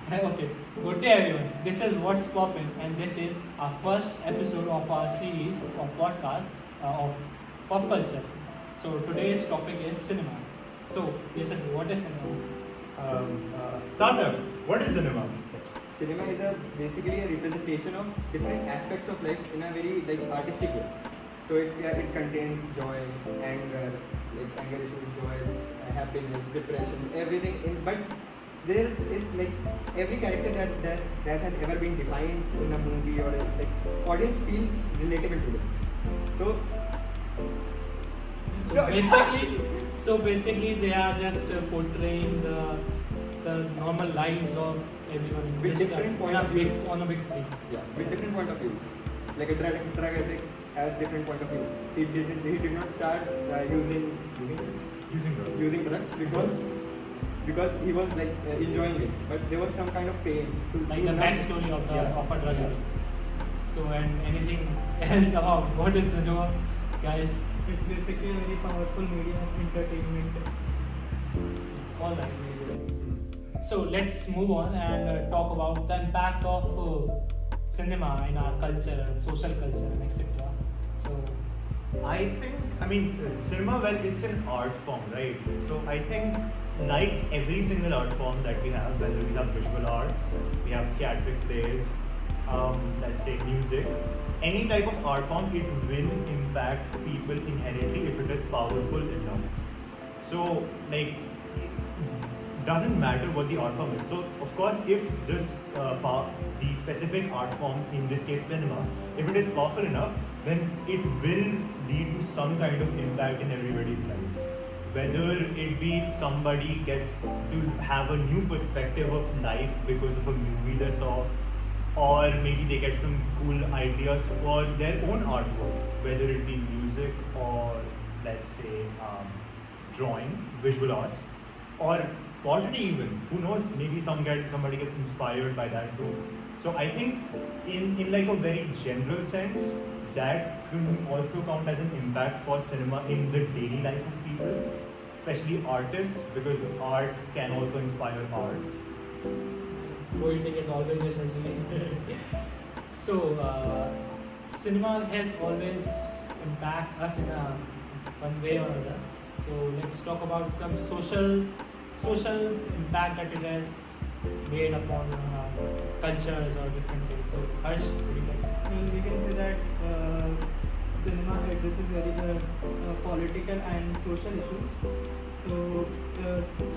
Okay, good day everyone. This is What's Poppin, and this is our first episode of our series of podcast of pop culture. So today's topic is cinema. So this is what is cinema? Sarthak, what is cinema? Cinema is basically a representation of different aspects of life in a very artistic way. So it contains joy, anger, anger issues, joys, happiness, depression, everything. But there is every character that has ever been defined in a movie or audience feels relatable to them. So So basically, they are just portraying the normal lives of everyone with different point of views on a big screen. Yeah, with different point of views. Like a drug addict has different point of view. He did not start using drugs because he was enjoying it, but there was some kind of pain. Like the backstory of a drug addict. So and anything else about what is cinema, guys? It's basically a very powerful medium of entertainment. All right. So let's move on and talk about the impact of cinema in our culture, social culture, and etc. So I think, cinema, well, it's an art form, right? So I think, like every single art form that we have, whether we have visual arts, we have theatric plays, let's say music, any type of art form, it will impact people inherently if it is powerful enough. So, doesn't matter what the art form is. So, of course, if the specific art form, in this case cinema, if it is powerful enough, then it will lead to some kind of impact in everybody's lives. Whether it be somebody gets to have a new perspective of life because of a movie they saw, or maybe they get some cool ideas for their own artwork, whether it be music or, let's say, drawing, visual arts, or pottery even. Who knows? Maybe somebody gets inspired by that too. So I think in like a very general sense, that can also count as an impact for cinema in the daily life of people, especially artists, because art can also inspire art. poetic is always necessary. So cinema has always impacted us in a one way or another. So let's talk about some social impact that it has made upon cultures or different things. So Harsh, would you like? We can say that cinema addresses very political and social issues. So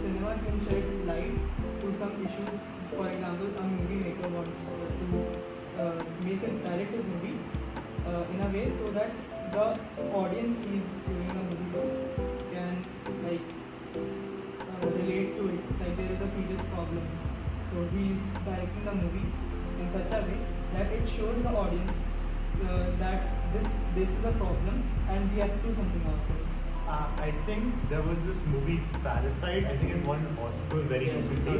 cinema can shed light to some issues. For example, a movie maker wants to direct his movie in a way so that the audience he is doing a movie to can relate to it. Like there is a serious problem, so he is directing the movie in such a way that it shows the audience that this is a problem and we have to do something about it. I think there was this movie Parasite. I think it won an Oscar very recently.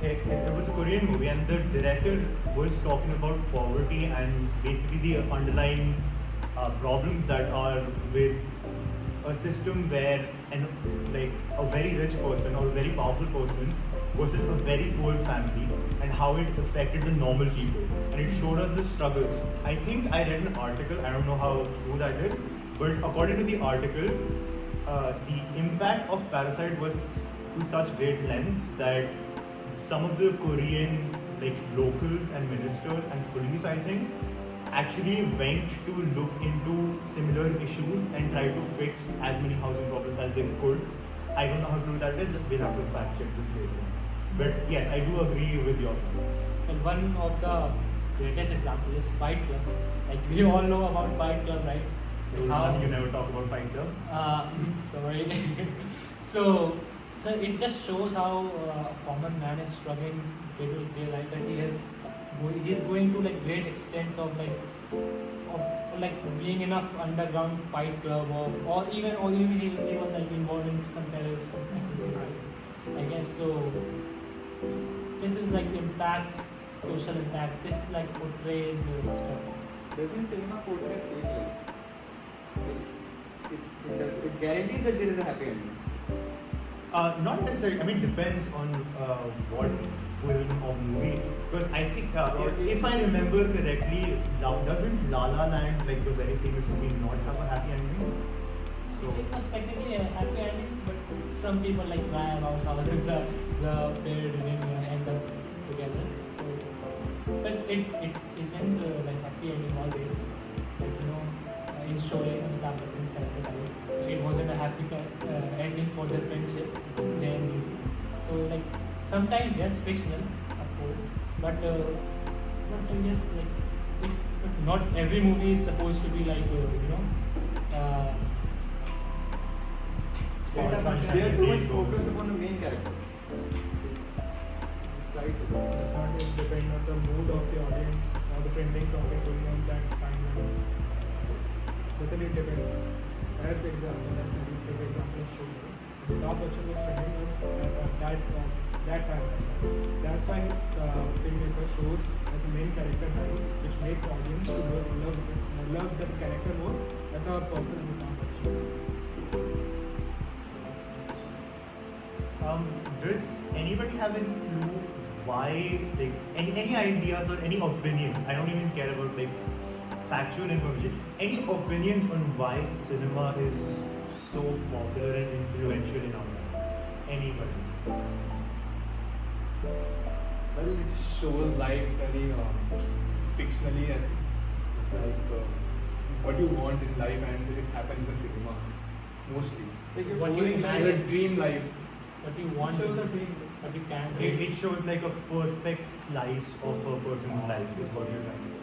It was a Korean movie, and the director was talking about poverty and basically the underlying problems that are with a system where a very rich person or a very powerful person versus a very poor family, and how it affected the normal people, and it showed us the struggles. I think I read an article, I don't know how true that is, but according to the article, the impact of Parasite was to such great lengths that some of the Korean locals and ministers and police, I think, actually went to look into similar issues and try to fix as many housing problems as they could. I don't know how true that is. We'll have to fact check this later. But yes, I do agree with your point. And one of the greatest examples is Fight Club. Like we all know about Fight Club, right? You never talk about Fight Club? Sorry. so it just shows how a common man is struggling day to day life, that he's going to great extents of being in a underground fight club or even he was involved in some terrorist activity. I guess so. This is impact, social impact. This portrays stuff. Doesn't cinema portray fake life? It guarantees that there is a happy ending. Not necessarily. I mean, depends on what film or movie. Because I think, if I remember correctly, doesn't La La Land, like the very famous movie, not have a happy ending? So It was technically a happy ending, but some people like cry about how the pair didn't end up together. So, but it isn't like happy ending always. Like in showing Amitabh Bachchan's character, it wasn't a happy ending for their friendship, Jay and News. So like sometimes yes, fictional, of course, but I guess like but not every movie is supposed to be like They are too much focused upon the main character. It's right. It's not just depend on the mood of the audience or the trending topic going on that time. Doesn't it depend? As a good example show. Amitabh Bachchan was trending at that time. That's why filmmaker shows as a main character dies, which makes audience to love that character more as a person Amitabh Bachchan. Does anybody have any clue why, like, any ideas or any opinions? I don't even care about like factual information. Any opinions on why cinema is so popular and influential in our life? Anybody? Well, it shows life very fictionally as it's like what you want in life, and it's happened in the cinema mostly. Like you're What do you going imagine? Your dream life. what you want Shows to a do, dream. what you can do. It shows like a perfect slice of a person's life, is what you're trying to say.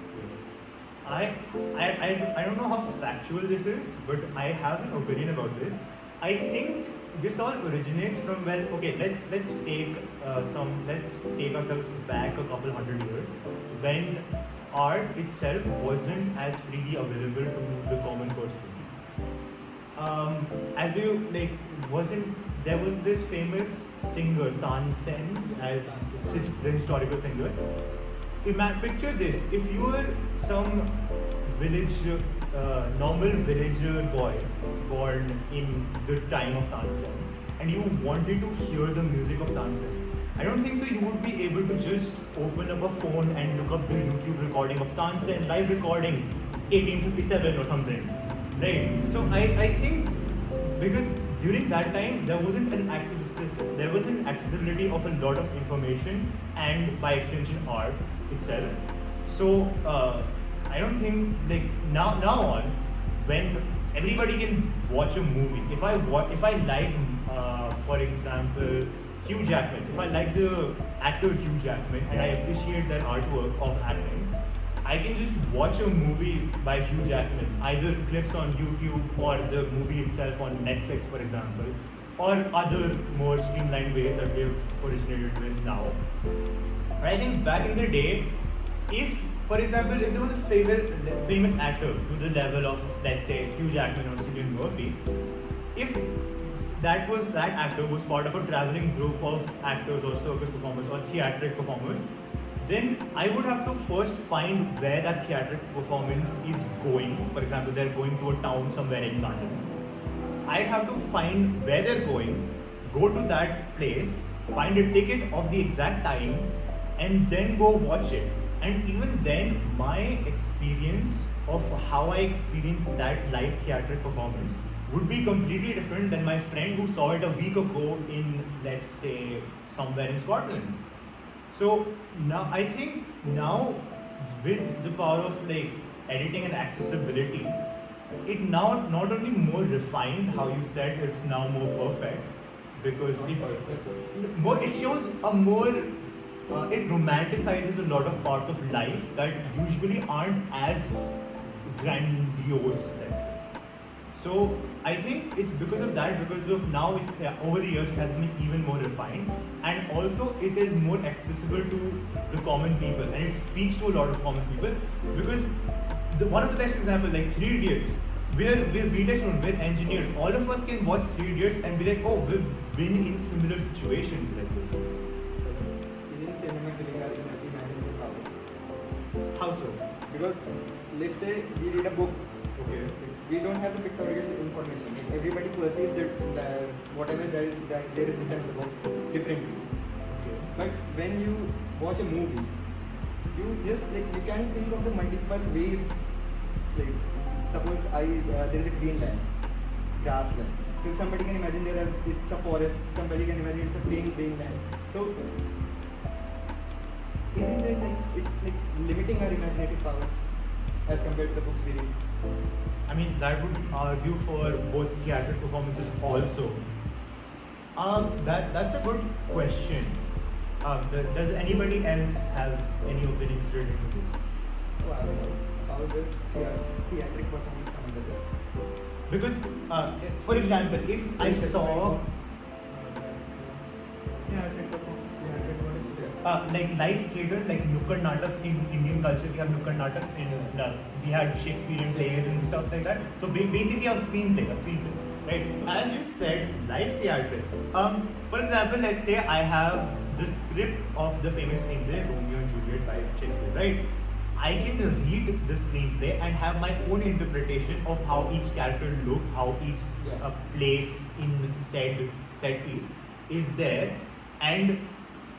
I don't know how factual this is, but I have an opinion about this. I think this all originates from, well, okay, let's take ourselves back a couple hundred years when art itself wasn't as freely available to the common person. As we like wasn't there was this famous singer Tansen as the historical singer. Picture this: if you were some normal villager boy born in the time of Tansen, and you wanted to hear the music of Tansen, I don't think so you would be able to just open up a phone and look up the YouTube recording of Tansen, live recording 1857 or something, right? So I think because during that time there wasn't accessibility of a lot of information and by extension art itself. So I don't think like now on when everybody can watch a movie. If I like for example Hugh Jackman, if I like the actor Hugh Jackman and I appreciate their artwork of acting, I can just watch a movie by Hugh Jackman, either clips on YouTube or the movie itself on Netflix, for example, or other more streamlined ways that we've originated with now. But I think back in the day, if, for example, if there was a famous actor to the level of, let's say, Hugh Jackman or Cillian Murphy, if that actor was part of a traveling group of actors or circus performers or theatric performers, then I would have to first find where that theatric performance is going. For example, they're going to a town somewhere in London. I'd have to find where they're going, go to that place, find a ticket of the exact time, and then go watch it. And even then, my experience of how I experienced that live theatric performance would be completely different than my friend who saw it a week ago in, let's say, somewhere in Scotland. So now I think with the power of like editing and accessibility, it now not only more refined, how you said it's now more perfect, because it shows a more it romanticizes a lot of parts of life that usually aren't as grandiose, let's say. So I think it's because of that, because of now it's over the years it has been even more refined, and also it is more accessible to the common people, and it speaks to a lot of common people. Because one of the best examples, like Three Idiots, we're BTech students, we're engineers. All of us can watch Three Idiots and be like, oh, we've been in similar situations like this. Indian cinema killing our imaginable powers. How so? Because let's say we read a book, Okay. we don't have the pictorial information. Like, everybody perceives it, whatever there is written in the book differently. Okay. But when you watch a movie, you just like you can think of the multiple ways. Like suppose there is a green land, grassland. So somebody can imagine it's a forest. Somebody can imagine it's a plain green land. So isn't it like it's like limiting our imaginative power as compared to the books we read? I mean, that would argue for both theatrical performances also. That's a good question. Does anybody else have any opinions related to this? Oh, I don't know. How does theatric performance come under this? Because, for example, if I saw like live theatre, like Nukkad Nataks in Indian culture, we have Nukkad Nataks in, we had Shakespearean plays and stuff like that. So basically a screenplay, right? As you said, live theatrics. For example, let's say I have the script of the famous screenplay Romeo and Juliet by Shakespeare, right? I can read the screenplay and have my own interpretation of how each character looks, how each place in said piece is there, and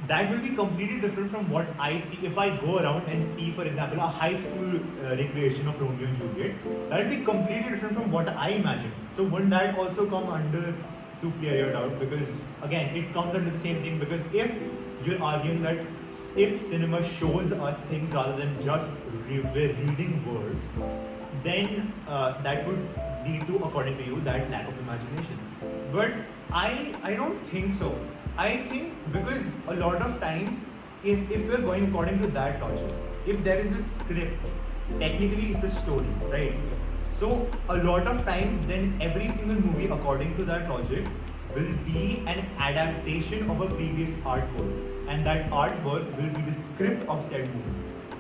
that will be completely different from what I see. If I go around and see, for example, a high school recreation of Romeo and Juliet, that will be completely different from what I imagine. So wouldn't that also come under, to clear your doubt? Because again, it comes under the same thing, because if you're arguing that if cinema shows us things rather than just we're reading words, then that would lead to, according to you, that lack of imagination. But I don't think so. I think because a lot of times, if we're going according to that logic, if there is a script, technically it's a story, right? So a lot of times, then every single movie, according to that logic, will be an adaptation of a previous artwork, and that artwork will be the script of said movie.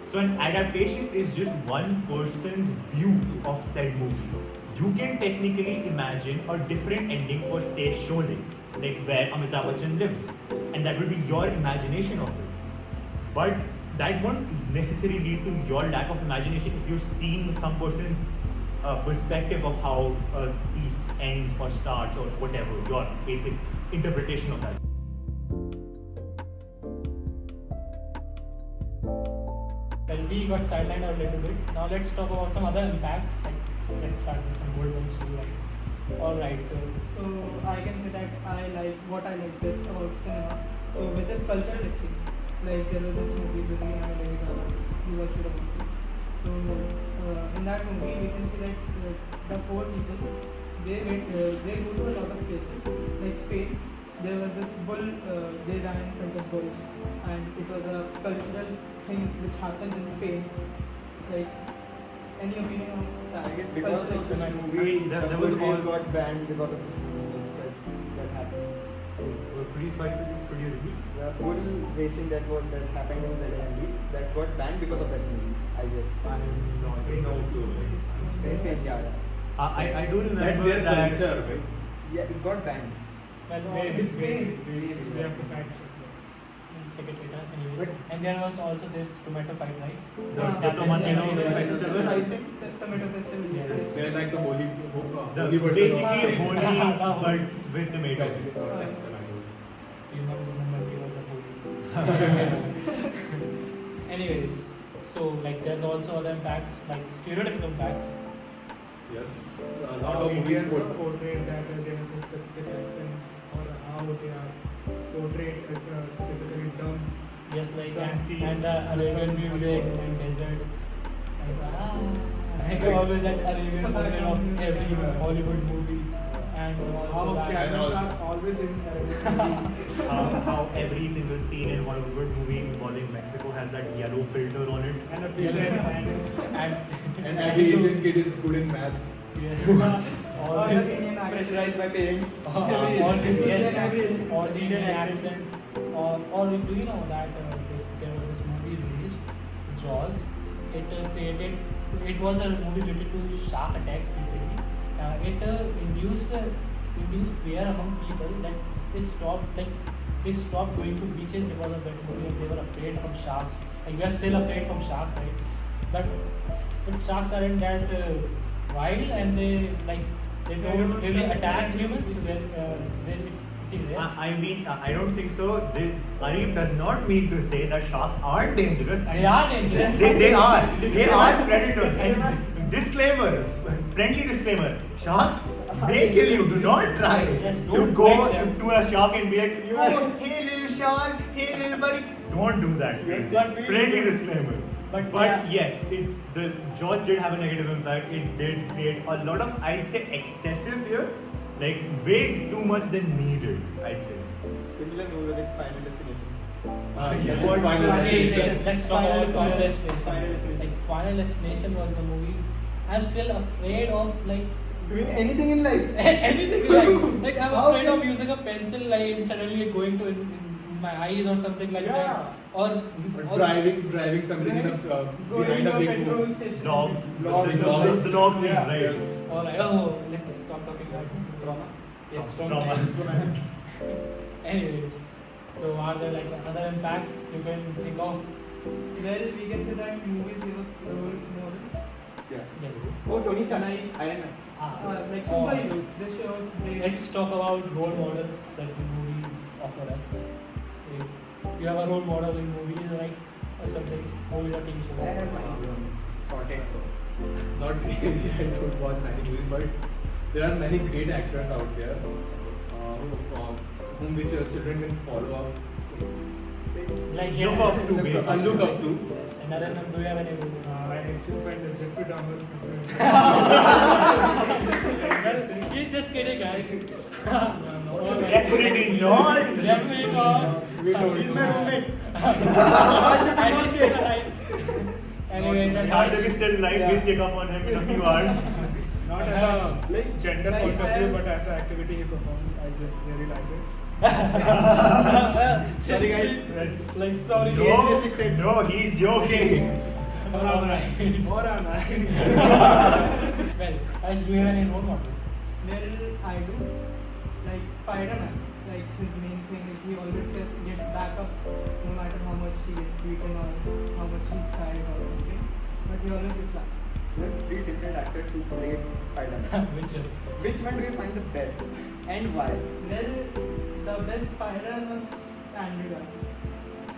So an adaptation is just one person's view of said movie. You can technically imagine a different ending for, say, Sholay, like where Amitabh Bachchan lives, and that will be your imagination of it. But that won't necessarily lead to your lack of imagination if you're seeing some person's perspective of how a piece ends or starts or whatever, your basic interpretation of that. Well, we got sidelined a little bit. Now let's talk about some other impacts. Like, let's start with some good ones too. Like, all right. So I can say that I like what I like best about cinema. So which is cultural exchange. Like there was this movie Zindagi Na Milega, you watched the movie. So in that movie we can see that the four people they go to a lot of places. Like Spain, there was this bull they ran in front of bulls, and it was a cultural thing which happened in Spain. Like any opinion on that? I guess because of this movie, there the was bull race all- got banned because of this movie that happened. Pretty sorry for this, could you repeat? The bull racing that happened in ZND that got banned because of that movie, I guess. Spain, yeah. I do That's remember their that. culture, right? Yeah, it got banned. Well, Maybe it's Spain. we have to fact check. We'll check it later. Anyways. But- And there was also this tomato fight, right? The Happens Tomatino every year. festival, I think. The tomato festival. Yes. Yes. They're like the holy The version basically of holy, Yeah. but with tomatoes. tomatoes. You must remember he was a holy. Anyways, so like there's also other impacts, like stereotypical impacts. Yes, a lot of movies Indians put. portrayed that they have a specific accent or how they are portrayed as a typically dumb. Just like Some and scenes, the Arabian some music Hollywood and movies. deserts. Like always that Arabian version of every Hollywood movie. And also How that cameras are always in Arabic movies. How every single scene in one good movie involving Mexico has that yellow filter on it. And a villain and And every Asian kid is good in maths. all All the the Indian accent. Pressurized by parents. all the Indian yes, accent. all the Indian accent. Or do you know that there was this movie released, Jaws. It was a movie related to shark attacks basically. It induced fear among people that they stopped going to beaches because of that movie, and they were afraid from sharks. Like we are still afraid from sharks, right? but sharks aren't that wild, and they don't really attack humans when it's pretty rare. I mean, I don't think so. Arif does not mean to say that sharks aren't dangerous. They are dangerous. They are. They are predators. And disclaimer, friendly disclaimer: sharks may kill you. Do not try Yes, to don't go pet them. to a shark and be like, oh, hey little shark, hey little buddy. Don't do that. Yes, It's but- friendly disclaimer. But But yeah. yes, it's the Jaws did have a negative impact. It did create a lot of, I'd say, excessive fear, like way too much than needed. I'd say. Similar movie like Final Destination. Yes, What- Final Final Destination. Let's talk Final about Final Destination. Destination. Final Destination. Like Final Destination was the movie. I'm still afraid of like Doing anything in life. anything like I'm How afraid can- of using a pencil like and suddenly it going to in my eyes or something like Yeah. that. Or Driving something in a, Going behind to a a big petrol wall. station. Dogs, Dogs, the dogs. dog scene, Yeah. right? Yes. or like oh let's stop talking about trauma. Yes, Trauma. Anyways, so are there like other impacts you can think of? Well, we can say that movies give us role models. Yeah. Yes. Oh, Tony Stark. Like- Iron Man. Like Oh. superheroes. This shows brave. Let's talk about role models that the movies offer us. If you have a role model in movies, right? Or something, movies or TV I shows. have mine. Sorted. Not really, I don't watch many movies, but there are many great actors out there whom which children can follow up. Like Look up to basically. And look up to. Yes. And other than, do you have any role? I actually find that Jeffrey Dahmer. He's just kidding, guys. Definitely not. Definitely not. We don't He's know. my roommate. And he's still alive. Anyways, that's Sarthak is still live. We'll check up on him in a few hours. Not as a Like, gender like point of view, as- but as an activity he performs, I really like it. Sorry, guys. Like, sorry. No, no, he's joking. Alright. Or am I? Well, Ash, do you have any role model? Well, I do. Like Spider-Man. Like his main thing is he always gets back up no matter how much he is beaten or how much he's tired or something. But he always gets back. there are 3 different actors who played Spider-Man. Which Which one do you find the best? And why? Well, the best Spider-Man was Andrew Garfield.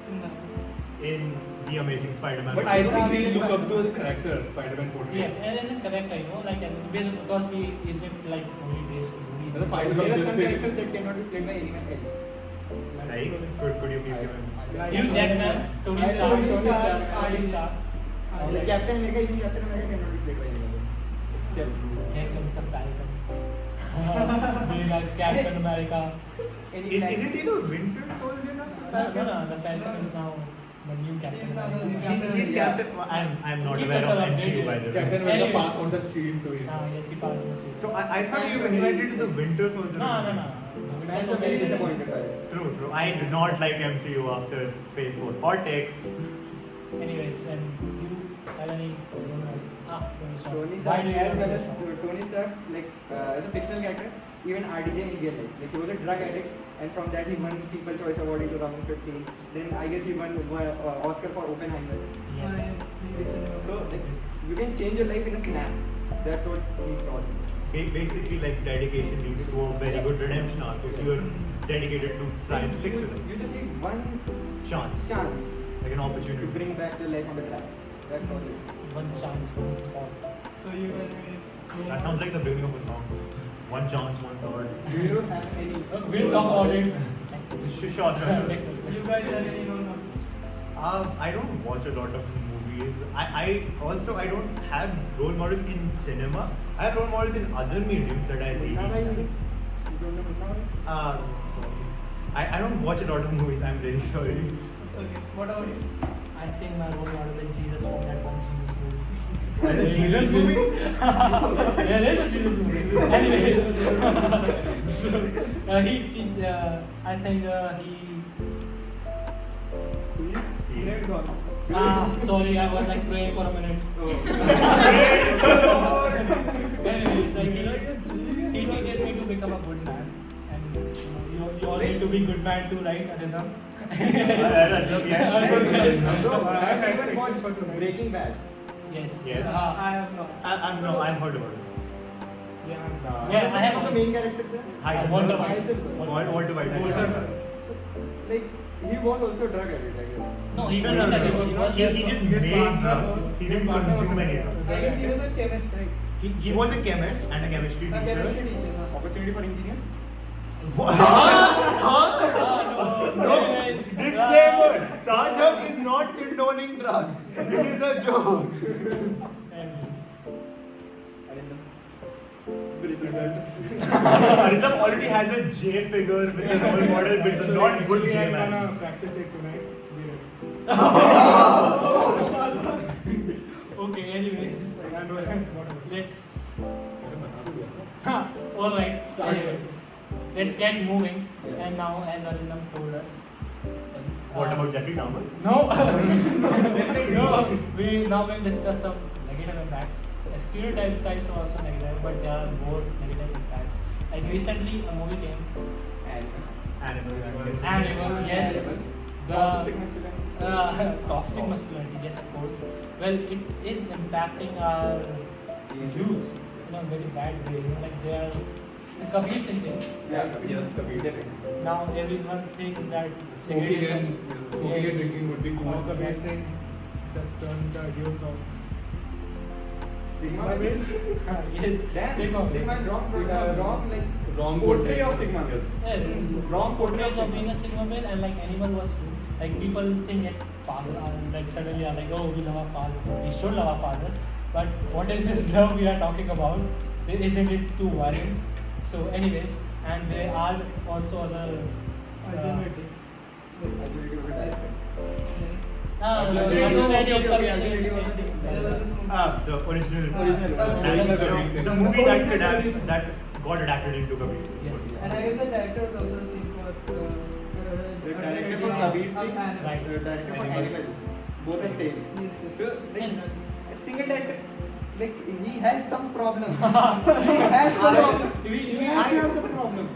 In my opinion. In The Amazing Spider-Man. But I think we look up to the character Spider-Man portrays. Yes, and isn't correct, I know. Like, because he isn't like only based on movie. The fight There of are some justice. characters that cannot be played by anyone else. Like, could you please give him? Hugh Jackman, Tony I- Stark, Tony Stark, Tony Stark. Like Captain America, even Captain America cannot be played by anyone else. Still. Here comes the Falcon. Being like Captain America. Isn't he the Winter Soldier now? No, the Falcon is now the new Captain He's now the America. new Captain He's Yeah. Captain. I'm not Keep aware us of updated. MCU by the way. Captain America Anyways. passed on the shield to him. Yes, he passed the suit. So I thought you invented the Winter Soldier. No. Fans are very disappointed by it. True. I do not like MCU after Phase 4. Hot take. Anyways, and you have any? Tony Stark. Tony Why Stark, do you as have well Tony as Stark? Tony Stark, like as a fictional character, even RDJ in real life. Like he was a drug addict, and from that he won People's Choice Award in 2015. Then I guess he won Oscar for Oppenheimer. Yes. So like you can change your life in a snap. That's what he taught me. Basically, like dedication leads to a very good redemption arc if you're dedicated to try and fix your life. You just need one Chance, chance like an to opportunity. bring back your life on the track. That's all it is. One chance, one thought. So you can That sounds like the beginning of a song. One chance, one thought. Do you have any? We'll talk about it. Sure. Next You episode. guys have any role models? I don't watch a lot of movies. I also I don't have role models in cinema. I have role models in other mediums that I really Now I like. you don't know now. I don't watch a lot of movies. I'm really sorry. It's okay. What about you? I think my role model is Jesus from that one Jesus movie. The Jesus movie? There is a Jesus movie. Anyways, so he teach. I think he. Great God. Sorry, I was like praying for a minute. Anyways, like he teaches me to become a good man, and you all need to be good man too, right, Arindam? Yes. No, I haven't watched Breaking Bad. Yes. Yes. I have not. I've heard about it. Yeah. Yeah, I have the also. main character there. Walter White. Heisenberg. Walter White. So, like, he was also a drug addict, I guess. No, he No, wasn't. no, He no. was He just made drugs. He didn't consume any drugs. I guess he was a chemist, right? He was a chemist and a chemistry A chemistry teacher. teacher. huh? Opportunity for engineers? No, disclaimer. Sarthak is not condoning drugs. This is a joke. Arindam already has a J figure with a role model with the not good Actually, J I'm man. gonna practice it tonight. Okay, anyways. And whatever. Let's. Alright, anyways. Let's get moving. Yeah. And now, as Arindam told us. What about Jeffrey Dahmer? No! No! We now will discuss some negative impacts. Stereotypes are also negative, but there are more negative impacts. Like recently, a movie came. Animal, yes. Toxic masculinity. Toxic masculinity, yes, of course. Well, it is impacting our youth in a very bad way. You know, like they are the Kabir Singh thing. Yeah, Yes, Kabir. definitely. Now everyone thinks that Smoking cigarettes and smoking and drinking would be cool. How Kabir Singh just turned the youth of Sigma Sigma male? male. yes, Sigma is wrong, like, Wrong portray of portrayal. Sigma male. Yes. yeah, wrong portrayals of being a Sigma male, and like anyone was too. Like people think yes, father, like suddenly are like, oh, we love our father, we should love our father. But what is this love we are talking about? Isn't it too violent? So, anyways, and there are also other. Alternative. Agility was a director. Alternative of Kabir okay, Singh is the same okay. thing. There was this movie. The original. Original. The movie that got adapted into Kabir Singh. Yes. And I guess the director was also seen for The director for Kabir Singh, Right. the director for Animal, both are same. Yes, So, yes. like, a single director, like, he has some problem. He has some problem. He has to have some problem.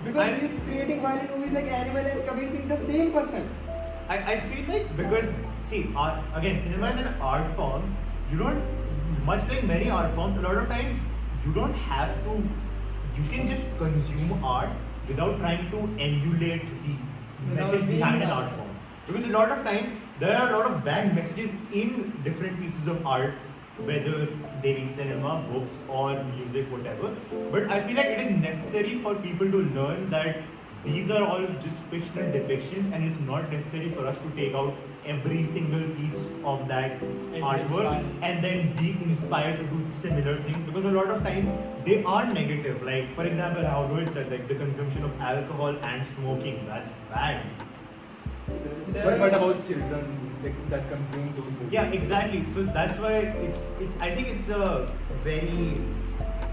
Because he's creating violent movies like Animal and Kabir Singh, the same person. I feel like because see art, again, cinema is an art form. You don't, much like many art forms, a lot of times you don't have to, you can just consume art without trying to emulate the message behind an art form. Because a lot of times there are a lot of bad messages in different pieces of art, whether they be cinema, books or music, whatever. But I feel like it is necessary for people to learn that these are all just fictional depictions, and it's not necessary for us to take out every single piece of that And artwork inspire. and then be inspired to do similar things, because a lot of times they are negative. Like, for example, how Rohit said, like the consumption of alcohol and smoking, that's bad. What about children that consume those movies? Yeah, exactly. So that's why it's I think it's a very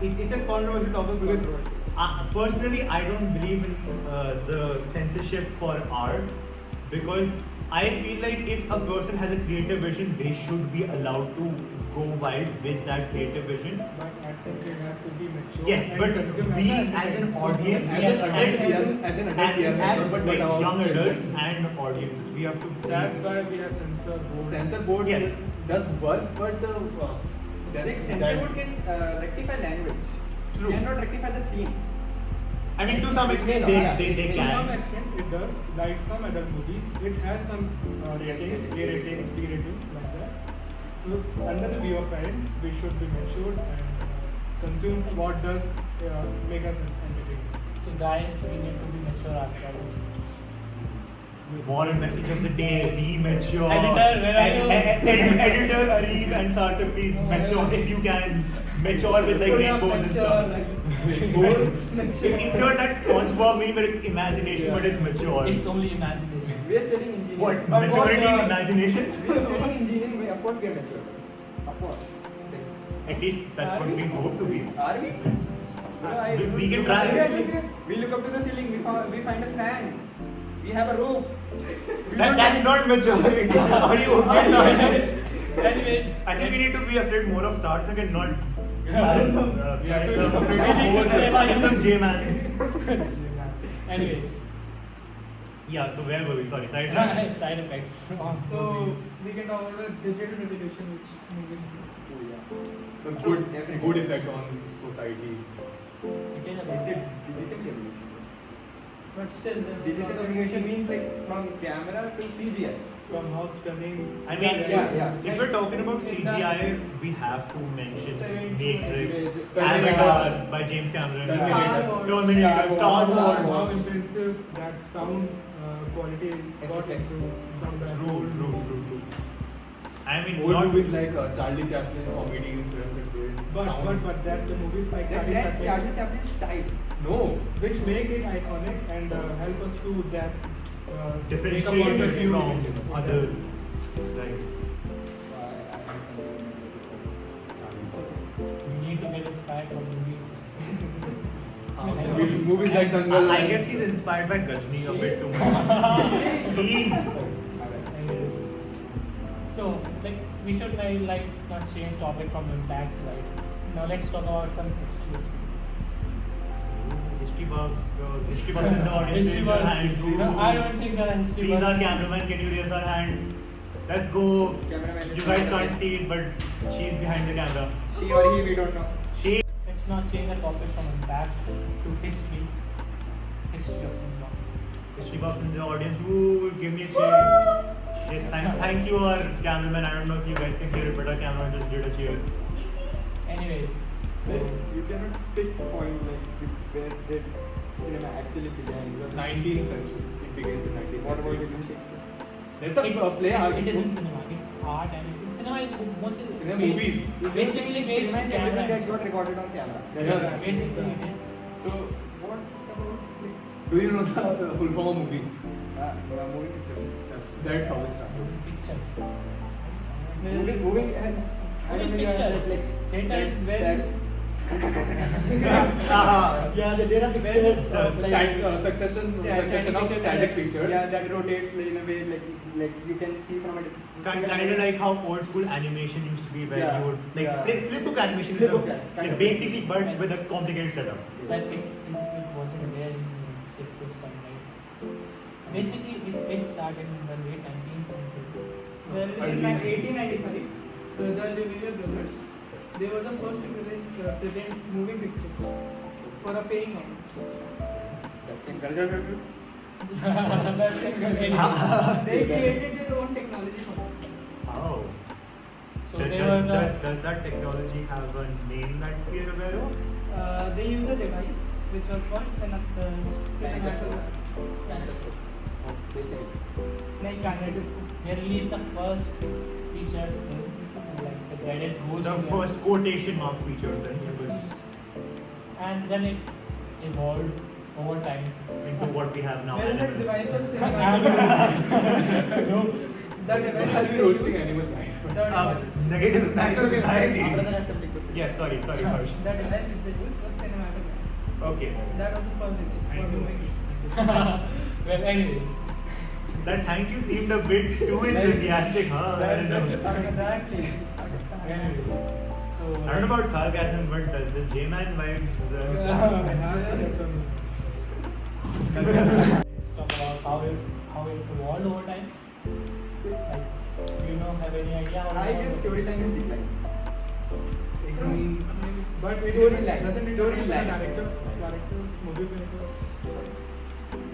it's a controversial topic, because personally I don't believe in the censorship for art, because I feel like if a person has a creative vision, they should be allowed to go wild with that creative vision. But I think they have to be mature. Yes, and but consume we as as an a- audience As Yes, an and adult, as an adult, we are mature, but like about young children. adults and audiences, we have to. That's why we have censor board. Censor board Yeah. does work, but the Like, censor board can rectify language. True. Cannot rectify the scene. I mean, to some extent, Yeah. they To some can. extent, it does. Like some adult movies, it has some ratings, A ratings, B ratings, like that. So, under the view of parents, we should be matured and consume what does make us entertained. So, guys, we need to be mature ourselves. Moral message of the day: be mature. Editor, where are you? Editor Arif and Sarthak, please mature if you can. Mature with like rainbows and stuff. Insert that SpongeBob meme where it's imagination, but it's mature. It's only imagination. We are studying engineering. What? Of course, Maturity is imagination? We are studying engineering. Of course, we are mature. Of course. At least that's what we hope to be. Are we? We can try. We look up to the ceiling. We find a fan. We have a rope. That's not maturity. Are you okay, Sarthak? Anyways, I think we need to be afraid more of Sarthak and not. We have to be afraid of J man. anyways, Yeah, so where were we? Sorry, side Side effects on So movies. we can talk about the digital revolution which movies do. Oh yeah. A True, good, definitely. good effect on society. It is a It's a digital revolution. But still, the Digital revolution means like from camera to CGI. From how stunning. I mean, Yeah. if we're talking about In CGI, we have to mention Seven- Matrix, Terminator. Avatar by James Cameron, Terminator. Terminator, Star How Wars. intensive that sound quality got Aesthetics. into from the True. I mean, Old not movies like Charlie Chaplin comedies where they sound. But that the movies like Charlie That's Chaplin, Charlie Chaplin's style. No. which make it iconic and help us to that make a point of differentiated view. from other. Right. We need to get inspired from movies. Movies like Dangal. I guess he's inspired by Gajni a bit too much. He. Anyways. So, like, we should like not change topic from impacts, right? Now let's talk about some history of cinema. History buffs in the audience. History Raise your buffs. hand. No, I don't think there are history Please, our buffs. cameraman, can you raise our hand? Let's go. Cameraman You is guys not can't see it, but she's behind the camera. She or he, we don't know. She. Let's not change the topic from impacts to history. History of cinema. History buffs in the audience. Woo, give me a cheer. Yes, thank you, our cameraman. I don't know if you guys can hear it, but our cameraman just did a cheer. Anyways, So so you cannot pick a point like where did cinema actually began. 19th century. It begins in 19th What about century. William Shakespeare? Let's play art. it isn't cinema. It's art and cinema is mostly Cinema based- movies. Basically based Cinema on is everything camera. that got recorded on camera. Yes. Basically it is. So what about like, Do you know the full form of movies? moving pictures? Yes, that's how it started. Pictures. Moving and I don't know you Pictures. have like Theatre is that- very- that- Ah, Yeah, there are pictures of like Succession of static pictures. Yeah, that rotates in a way like you can see from a kind of like how old school animation used to be, where Yeah, you would like yeah. flipbook animation Flipbook, is yeah, a, kind like of. basically, but with a complicated setup. But it wasn't there in Shakespeare's time, right? Basically, it did start in the late 19th century. Well, in 1895, the Lumiere brothers, they were the first to present moving pictures for a paying audience. That's incredible. They created their own technology for it. Oh. So Does, they were the does that technology have a name that we are aware of? They used a device which was called cinematograph, Basically. like kinetoscope. they released the first feature film, like the credit goes The to them. first quotation marks feature that it was And then it evolved over time. into what we have now. Well, that animal. device was cinematograph. No, The device I'll be was roasting animal life. Negative impact on society. After the assembly question. Yes, sorry, Harsh. The device which they used was cinematograph. Okay. That was the first device for Thank you. moving pictures. well, anyways. That thank you seemed a bit too enthusiastic, huh? I don't know. Exactly. Anyways. So I don't know about sarcasm, but the J-Man vibes. I have this one. Let's talk about how it evolved over time. Like, do you know, have any idea how I it guess evolved? storyline is declined. But it Storyline. doesn't it Storyline. characters, movie makers.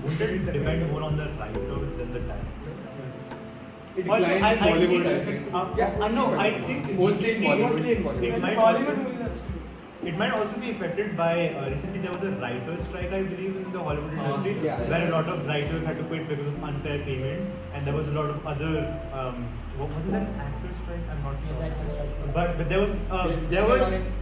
Would it depend more on the writers than the directors? It Also, declines in Bollywood, I think. No, I think Mostly in Bollywood. Mostly in Bollywood. It might Bollywood also, movies are still. it might also be affected by recently there was a writers' strike, I believe, in the Hollywood industry, yeah. where a lot of writers had to quit because of unfair payment, and there was a lot of other what was it, an actors' strike? I'm not Yes, sure. that was right. But there was there Jennifer were. Lawrence,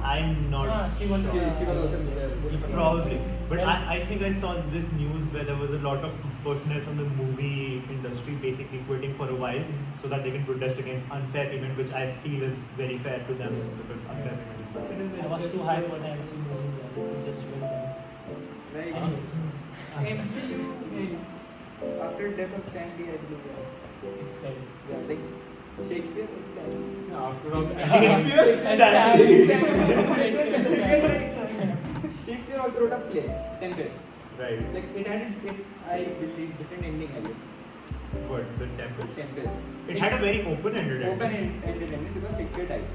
I'm not She was, sure. she was also there. Probably. But Well- I think I saw this news where there was a lot of personnel from the movie industry basically quitting for a while so that they can protest against unfair payment, which I feel is very fair to them because unfair payment is bad. I was too high for the MC movies, so just went there. Right. Anyways, MCU, maybe. After death of Stanley, I believe. Yeah, it's dead. yeah, like Shakespeare or Stanley. After all, Shakespeare? Shakespeare also wrote a play, Tempest. Right. Like it has, I believe, different ending, I guess. What? The Tempest? Tempest. It had a very open-ended ending. Open-ended ending because Shakespeare died.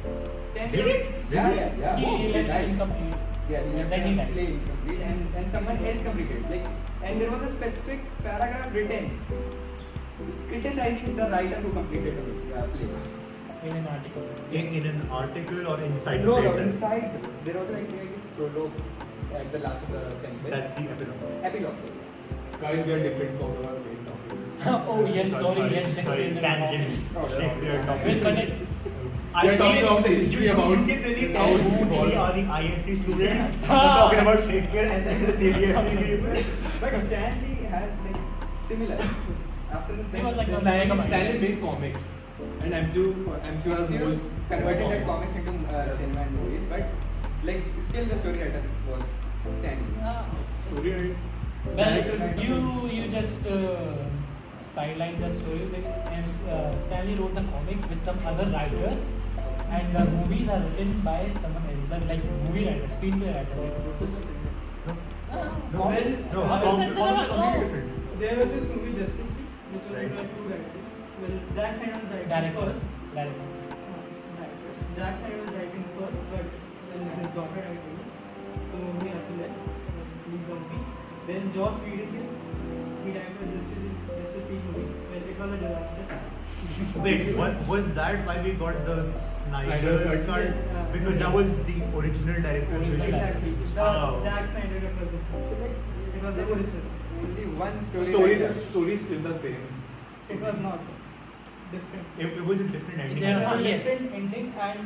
Did it? Yeah. He left died. incomplete. Yeah, he And then he died. play incomplete and someone else completed. Like, and there was a specific paragraph written criticizing the writer who completed the play. In an article. In an article or inside the No, play no, itself? inside. There was like a prologue at the last of the Tempest. That's the epilogue. Epilogue. Guys, we are different from our main topic. Oh yes, sorry, yes, Shakespeare sorry, is an tangents. artist. Shakespeare We'll topic. connect. I We are talking think about the history about you can really tell how who it really evolved. are the ISC students talking about Shakespeare and then the CBSE people. But Stanley has like similar. After the He was like the a Stanley made comics, and MCU has MCU most converted that comics. comics into Yes. cinema and movies, but like still the story writer was Stanley. Story right? Well, you just sidelined the story. Like, Stanley wrote the comics with some other writers, and the movies are written by someone else. Like movie writer, screenplay writer. Like, just, comics. No, Comics and comics are cinema. completely Oh. different. There was this movie Justice League, which was Right. by two directors. Well, Zack Snyder was directing Directors. first. Directors. Directors. Zack Snyder was directing first, but then his daughter died first, so he had to leave the movie. Then Joss Whedon, he directed Justice League movie. Well, it was a disaster. Wait, what was that why we got the Snyder's Snyder cut? cut? Yeah. Because that was the original director's Original vision. director. Exactly. The Oh. Zack Snyder was the So like It was the there was original. only one The story. story is still the same. It was not different. It was a different ending. Yeah, It was a yes. different ending and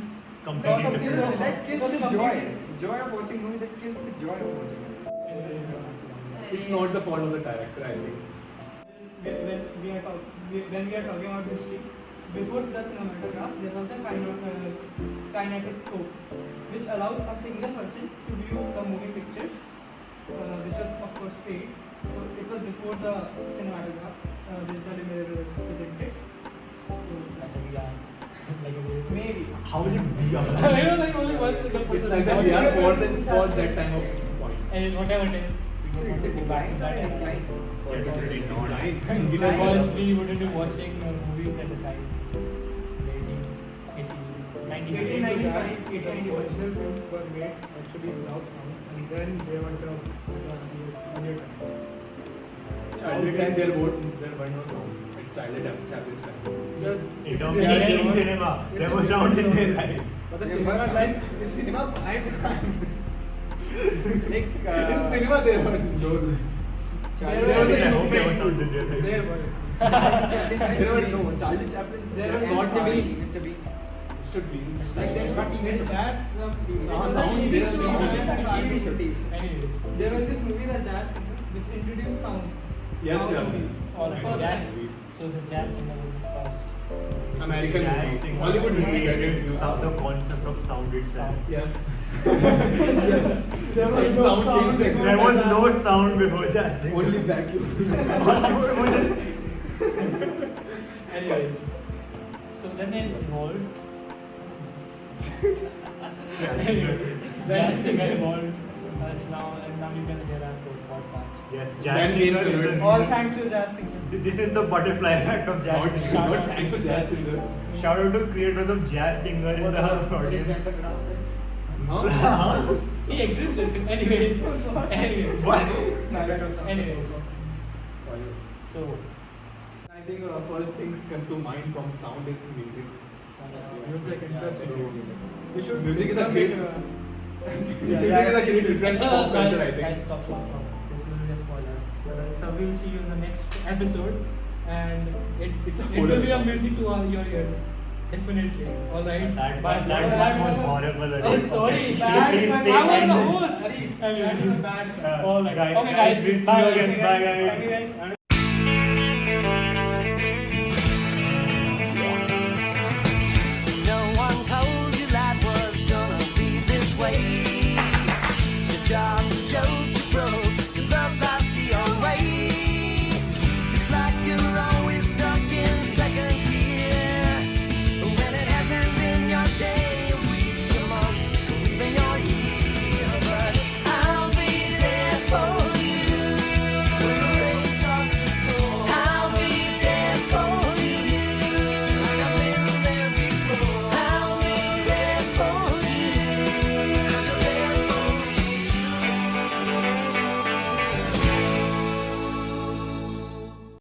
Completely lot of different. things- That kills it was the completely- joy of watching movie. That kills the joy of watching it. It's not the fault of the director, I think. when we are talking about history, before the cinematograph, there was the kinetoscope, which allowed a single person to view the movie pictures, which was of course paid. So it was before the cinematograph, digital image was presented. So Like a VR. Like a VR. maybe. How is it VR? You know, like only one single It's person. like that watching we are it. for that time of point. And whatever it is. So it's a decline or a decline? Yeah, definitely not. Because we wouldn't be watching movies at the time. The 80s, 80s, 90s. 1895, The 1895. original films were made actually without sounds, and then they were dubbed this earlier time. At the time there were no sounds. It's childish time. Just In terms Yeah, of yeah. in cinema, Yes, there it were is sounds in sound. real life. But the Yeah, cinema but- like In cinema, Like in cinema there were no. There was- I no hope there were sounds in real life. there were. There were no Charlie Chaplin. There was not Mr. TV. Bean. Mr. Bean. Mr. Bean's Like that's not TV. That's sound TV there. show. TV. Anyways. There was this movie, The Jazz Singer, which introduced sound. Yes, Sound yeah. movies. All The right, first jazz. time. So the jazz singer was the first. American Jazz movies. singer Hollywood created movies. the concept of sound itself. Yes. yes. There was Like no sound sound change. before There the was jazz. no sound before jazz. Only vacuum. Anyways. So then it evolved. Jazz singer evolved us now, and now you can hear our podcast. Yes, Then jazz came singer is Colors. the All thanks to Jazz Singer. This is the butterfly effect of jazz Not, singer. not thanks to jazz singer. Shout out to creators of jazz singer in the audience. Huh? He existed. Anyways. What? Anyways. So. I think our first things come to mind from sound is music. Music interesting. We should Music is a discuss great. it, Music is a great difference from culture, I Guys, think. stop. This will be a spoiler. So we will see you in the next episode, and It's a it will be a horror. music to all your ears. Definitely. All right. That Bye. one was horrible. Oh, sorry. Okay. Bad. Please, I please was end the it. host. That was bad. All right. Guys, Okay, guys. we'll see Bye. you again. Bye, guys. Thank you, guys.